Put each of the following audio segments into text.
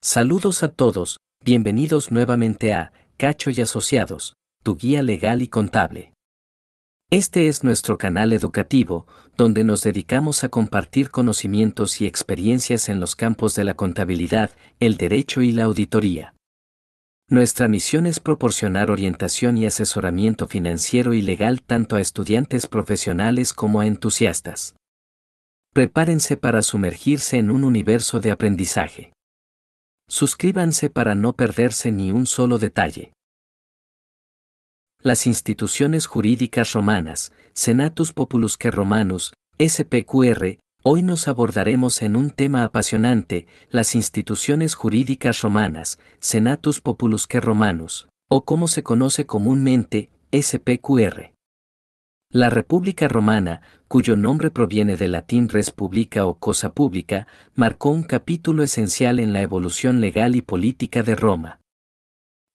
Saludos a todos, bienvenidos nuevamente a Cacho y Asociados, tu guía legal y contable. Este es nuestro canal educativo, donde nos dedicamos a compartir conocimientos y experiencias en los campos de la contabilidad, el derecho y la auditoría. Nuestra misión es proporcionar orientación y asesoramiento financiero y legal tanto a estudiantes profesionales como a entusiastas. Prepárense para sumergirse en un universo de aprendizaje. Suscríbanse para no perderse ni un solo detalle. Las instituciones jurídicas romanas, Senatus Populusque Romanus, SPQR, hoy nos abordaremos en un tema apasionante, las instituciones jurídicas romanas, Senatus Populusque Romanus, o como se conoce comúnmente, SPQR. La República Romana, cuyo nombre proviene del latín res publica o cosa pública, marcó un capítulo esencial en la evolución legal y política de Roma.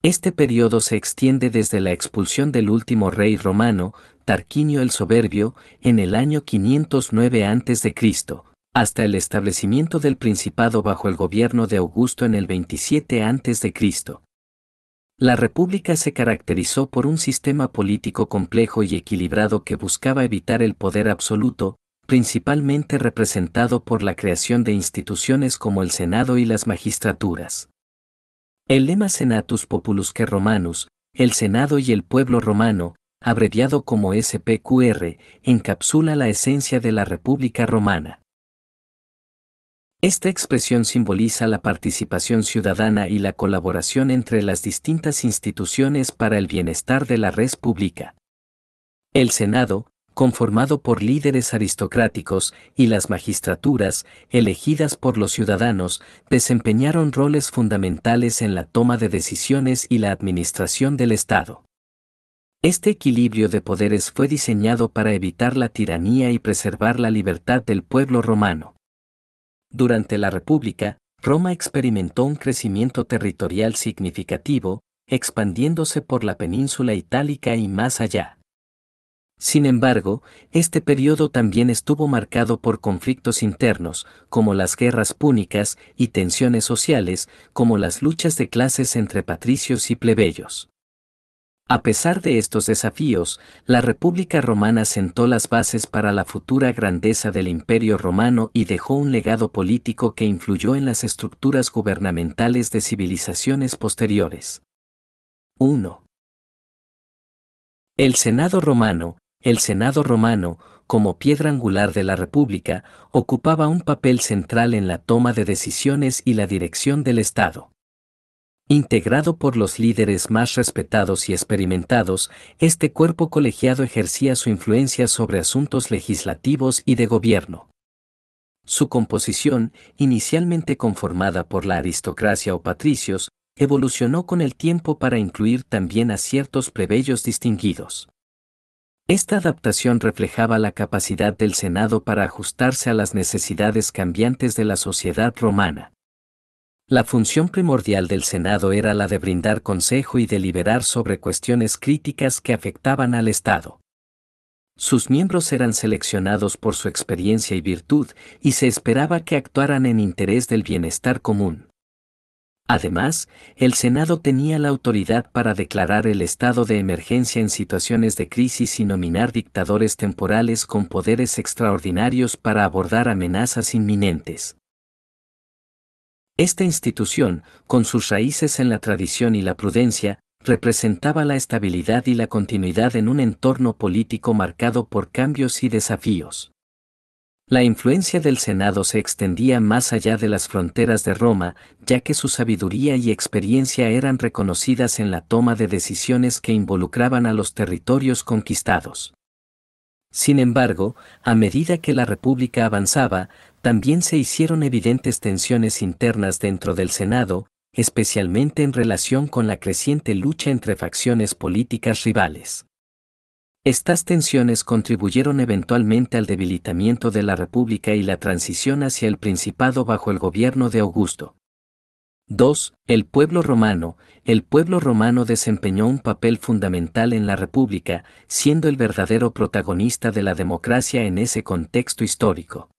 Este periodo se extiende desde la expulsión del último rey romano, Tarquinio el Soberbio, en el año 509 a.C., hasta el establecimiento del Principado bajo el gobierno de Augusto en el 27 a.C. La República se caracterizó por un sistema político complejo y equilibrado que buscaba evitar el poder absoluto, principalmente representado por la creación de instituciones como el Senado y las magistraturas. El lema Senatus Populusque Romanus, el Senado y el pueblo romano, abreviado como SPQR, encapsula la esencia de la República Romana. Esta expresión simboliza la participación ciudadana y la colaboración entre las distintas instituciones para el bienestar de la res pública. El Senado, conformado por líderes aristocráticos, y las magistraturas, elegidas por los ciudadanos, desempeñaron roles fundamentales en la toma de decisiones y la administración del Estado. Este equilibrio de poderes fue diseñado para evitar la tiranía y preservar la libertad del pueblo romano. Durante la República, Roma experimentó un crecimiento territorial significativo, expandiéndose por la península itálica y más allá. Sin embargo, este periodo también estuvo marcado por conflictos internos, como las guerras púnicas, y tensiones sociales, como las luchas de clases entre patricios y plebeyos. A pesar de estos desafíos, la República Romana sentó las bases para la futura grandeza del Imperio Romano y dejó un legado político que influyó en las estructuras gubernamentales de civilizaciones posteriores. 1. El Senado romano, como piedra angular de la República, ocupaba un papel central en la toma de decisiones y la dirección del Estado. Integrado por los líderes más respetados y experimentados, este cuerpo colegiado ejercía su influencia sobre asuntos legislativos y de gobierno. Su composición, inicialmente conformada por la aristocracia o patricios, evolucionó con el tiempo para incluir también a ciertos plebeyos distinguidos. Esta adaptación reflejaba la capacidad del Senado para ajustarse a las necesidades cambiantes de la sociedad romana. La función primordial del Senado era la de brindar consejo y deliberar sobre cuestiones críticas que afectaban al Estado. Sus miembros eran seleccionados por su experiencia y virtud, y se esperaba que actuaran en interés del bienestar común. Además, el Senado tenía la autoridad para declarar el estado de emergencia en situaciones de crisis y nominar dictadores temporales con poderes extraordinarios para abordar amenazas inminentes. Esta institución, con sus raíces en la tradición y la prudencia, representaba la estabilidad y la continuidad en un entorno político marcado por cambios y desafíos. La influencia del Senado se extendía más allá de las fronteras de Roma, ya que su sabiduría y experiencia eran reconocidas en la toma de decisiones que involucraban a los territorios conquistados. Sin embargo, a medida que la República avanzaba, también se hicieron evidentes tensiones internas dentro del Senado, especialmente en relación con la creciente lucha entre facciones políticas rivales. Estas tensiones contribuyeron eventualmente al debilitamiento de la República y la transición hacia el Principado bajo el gobierno de Augusto. 2. El pueblo romano desempeñó un papel fundamental en la República, siendo el verdadero protagonista de la democracia en ese contexto histórico.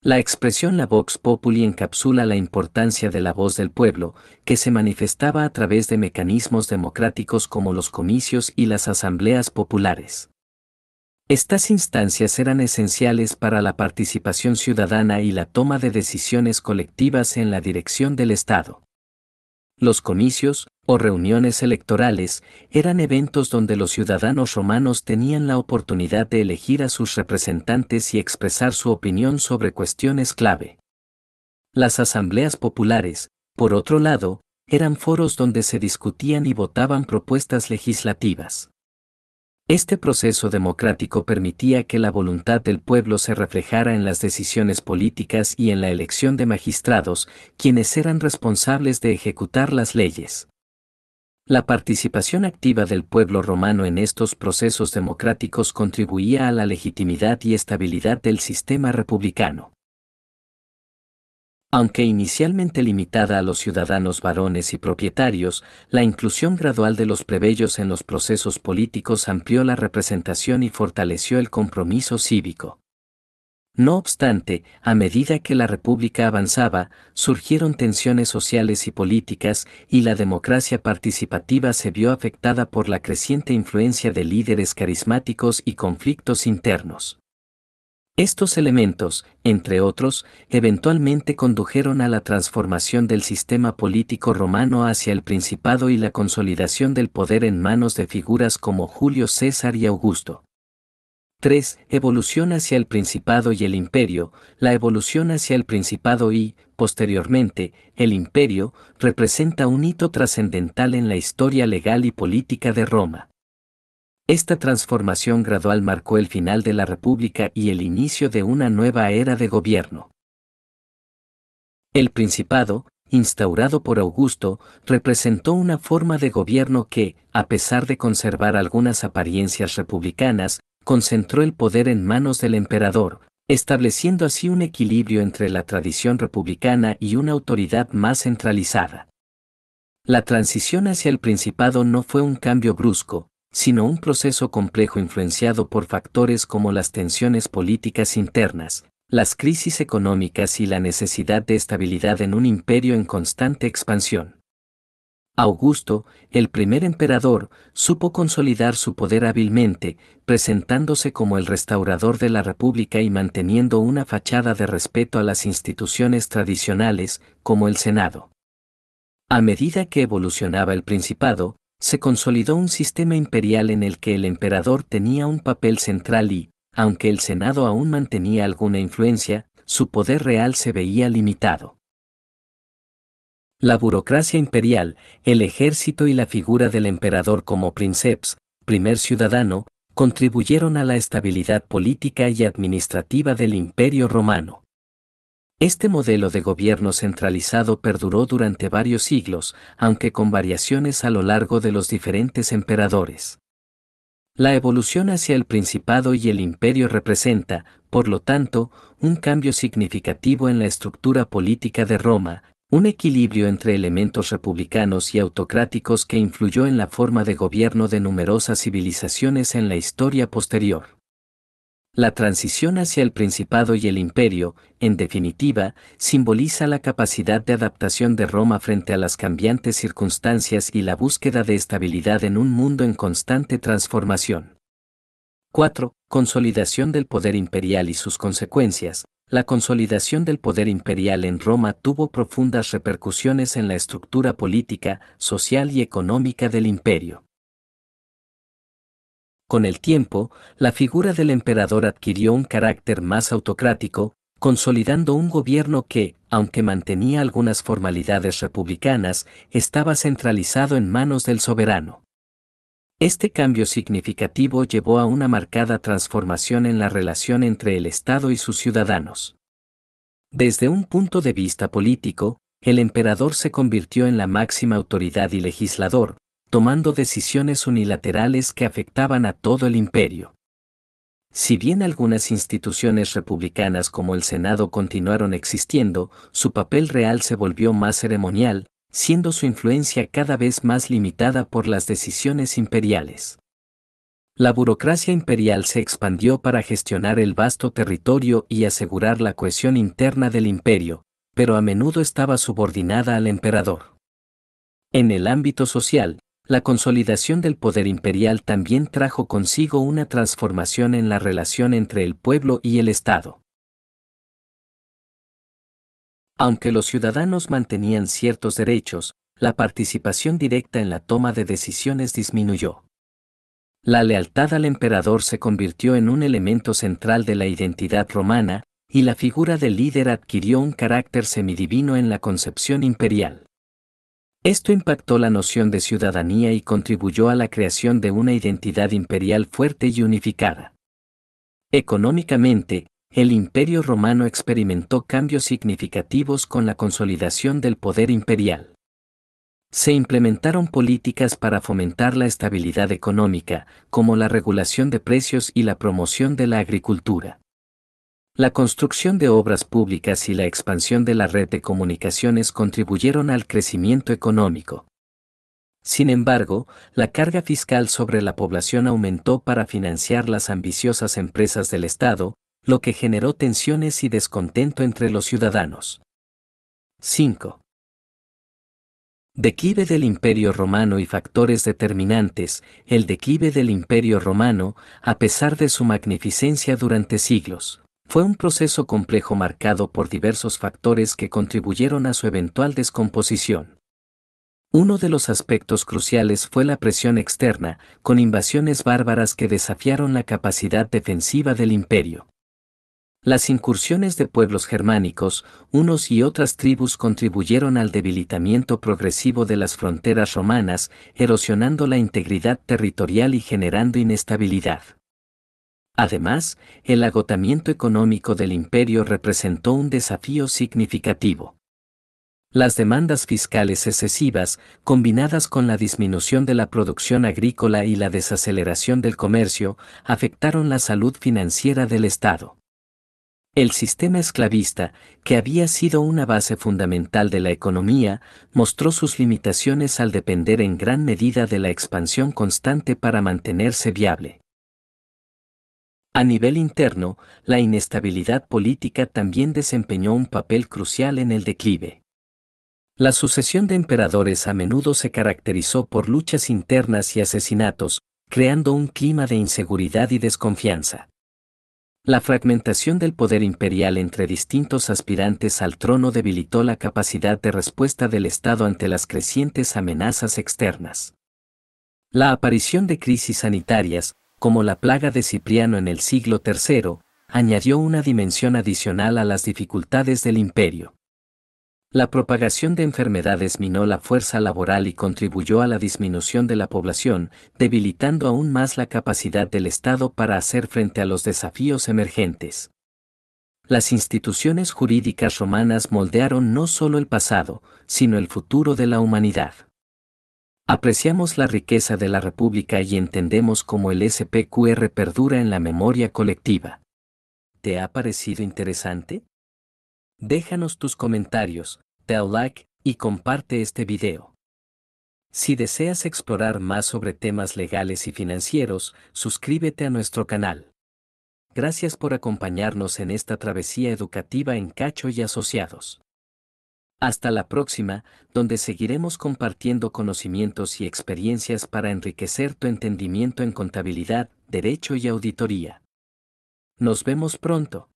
La expresión la vox populi encapsula la importancia de la voz del pueblo, que se manifestaba a través de mecanismos democráticos como los comicios y las asambleas populares. Estas instancias eran esenciales para la participación ciudadana y la toma de decisiones colectivas en la dirección del Estado. Los comicios, o reuniones electorales, eran eventos donde los ciudadanos romanos tenían la oportunidad de elegir a sus representantes y expresar su opinión sobre cuestiones clave. Las asambleas populares, por otro lado, eran foros donde se discutían y votaban propuestas legislativas. Este proceso democrático permitía que la voluntad del pueblo se reflejara en las decisiones políticas y en la elección de magistrados, quienes eran responsables de ejecutar las leyes. La participación activa del pueblo romano en estos procesos democráticos contribuía a la legitimidad y estabilidad del sistema republicano. Aunque inicialmente limitada a los ciudadanos varones y propietarios, la inclusión gradual de los plebeyos en los procesos políticos amplió la representación y fortaleció el compromiso cívico. No obstante, a medida que la República avanzaba, surgieron tensiones sociales y políticas, y la democracia participativa se vio afectada por la creciente influencia de líderes carismáticos y conflictos internos. Estos elementos, entre otros, eventualmente condujeron a la transformación del sistema político romano hacia el principado y la consolidación del poder en manos de figuras como Julio César y Augusto. 3. Evolución hacia el principado y el imperio. La evolución hacia el principado y, posteriormente, el imperio, representa un hito trascendental en la historia legal y política de Roma. Esta transformación gradual marcó el final de la República y el inicio de una nueva era de gobierno. El Principado, instaurado por Augusto, representó una forma de gobierno que, a pesar de conservar algunas apariencias republicanas, concentró el poder en manos del emperador, estableciendo así un equilibrio entre la tradición republicana y una autoridad más centralizada. La transición hacia el Principado no fue un cambio brusco, sino un proceso complejo influenciado por factores como las tensiones políticas internas, las crisis económicas y la necesidad de estabilidad en un imperio en constante expansión. Augusto, el primer emperador, supo consolidar su poder hábilmente, presentándose como el restaurador de la República y manteniendo una fachada de respeto a las instituciones tradicionales, como el Senado. A medida que evolucionaba el Principado, se consolidó un sistema imperial en el que el emperador tenía un papel central y, aunque el Senado aún mantenía alguna influencia, su poder real se veía limitado. La burocracia imperial, el ejército y la figura del emperador como princeps, primer ciudadano, contribuyeron a la estabilidad política y administrativa del Imperio Romano. Este modelo de gobierno centralizado perduró durante varios siglos, aunque con variaciones a lo largo de los diferentes emperadores. La evolución hacia el Principado y el Imperio representa, por lo tanto, un cambio significativo en la estructura política de Roma, un equilibrio entre elementos republicanos y autocráticos que influyó en la forma de gobierno de numerosas civilizaciones en la historia posterior. La transición hacia el Principado y el Imperio, en definitiva, simboliza la capacidad de adaptación de Roma frente a las cambiantes circunstancias y la búsqueda de estabilidad en un mundo en constante transformación. 4. Consolidación del poder imperial y sus consecuencias. La consolidación del poder imperial en Roma tuvo profundas repercusiones en la estructura política, social y económica del imperio. Con el tiempo, la figura del emperador adquirió un carácter más autocrático, consolidando un gobierno que, aunque mantenía algunas formalidades republicanas, estaba centralizado en manos del soberano. Este cambio significativo llevó a una marcada transformación en la relación entre el Estado y sus ciudadanos. Desde un punto de vista político, el emperador se convirtió en la máxima autoridad y legislador, tomando decisiones unilaterales que afectaban a todo el imperio. Si bien algunas instituciones republicanas como el Senado continuaron existiendo, su papel real se volvió más ceremonial, siendo su influencia cada vez más limitada por las decisiones imperiales. La burocracia imperial se expandió para gestionar el vasto territorio y asegurar la cohesión interna del imperio, pero a menudo estaba subordinada al emperador. En el ámbito social, la consolidación del poder imperial también trajo consigo una transformación en la relación entre el pueblo y el Estado. Aunque los ciudadanos mantenían ciertos derechos, la participación directa en la toma de decisiones disminuyó. La lealtad al emperador se convirtió en un elemento central de la identidad romana, y la figura del líder adquirió un carácter semidivino en la concepción imperial. Esto impactó la noción de ciudadanía y contribuyó a la creación de una identidad imperial fuerte y unificada. Económicamente, el Imperio Romano experimentó cambios significativos con la consolidación del poder imperial. Se implementaron políticas para fomentar la estabilidad económica, como la regulación de precios y la promoción de la agricultura. La construcción de obras públicas y la expansión de la red de comunicaciones contribuyeron al crecimiento económico. Sin embargo, la carga fiscal sobre la población aumentó para financiar las ambiciosas empresas del Estado, lo que generó tensiones y descontento entre los ciudadanos. 5. Declive del Imperio Romano y factores determinantes. El declive del Imperio Romano, a pesar de su magnificencia durante siglos, fue un proceso complejo marcado por diversos factores que contribuyeron a su eventual descomposición. Uno de los aspectos cruciales fue la presión externa, con invasiones bárbaras que desafiaron la capacidad defensiva del imperio. Las incursiones de pueblos germánicos, unos y otras tribus contribuyeron al debilitamiento progresivo de las fronteras romanas, erosionando la integridad territorial y generando inestabilidad. Además, el agotamiento económico del imperio representó un desafío significativo. Las demandas fiscales excesivas, combinadas con la disminución de la producción agrícola y la desaceleración del comercio, afectaron la salud financiera del Estado. El sistema esclavista, que había sido una base fundamental de la economía, mostró sus limitaciones al depender en gran medida de la expansión constante para mantenerse viable. A nivel interno, la inestabilidad política también desempeñó un papel crucial en el declive. La sucesión de emperadores a menudo se caracterizó por luchas internas y asesinatos, creando un clima de inseguridad y desconfianza. La fragmentación del poder imperial entre distintos aspirantes al trono debilitó la capacidad de respuesta del Estado ante las crecientes amenazas externas. La aparición de crisis sanitarias, como la plaga de Cipriano en el siglo III, añadió una dimensión adicional a las dificultades del imperio. La propagación de enfermedades minó la fuerza laboral y contribuyó a la disminución de la población, debilitando aún más la capacidad del Estado para hacer frente a los desafíos emergentes. Las instituciones jurídicas romanas moldearon no solo el pasado, sino el futuro de la humanidad. Apreciamos la riqueza de la República y entendemos cómo el SPQR perdura en la memoria colectiva. ¿Te ha parecido interesante? Déjanos tus comentarios, da like y comparte este video. Si deseas explorar más sobre temas legales y financieros, suscríbete a nuestro canal. Gracias por acompañarnos en esta travesía educativa en Cacho y Asociados. Hasta la próxima, donde seguiremos compartiendo conocimientos y experiencias para enriquecer tu entendimiento en contabilidad, derecho y auditoría. Nos vemos pronto.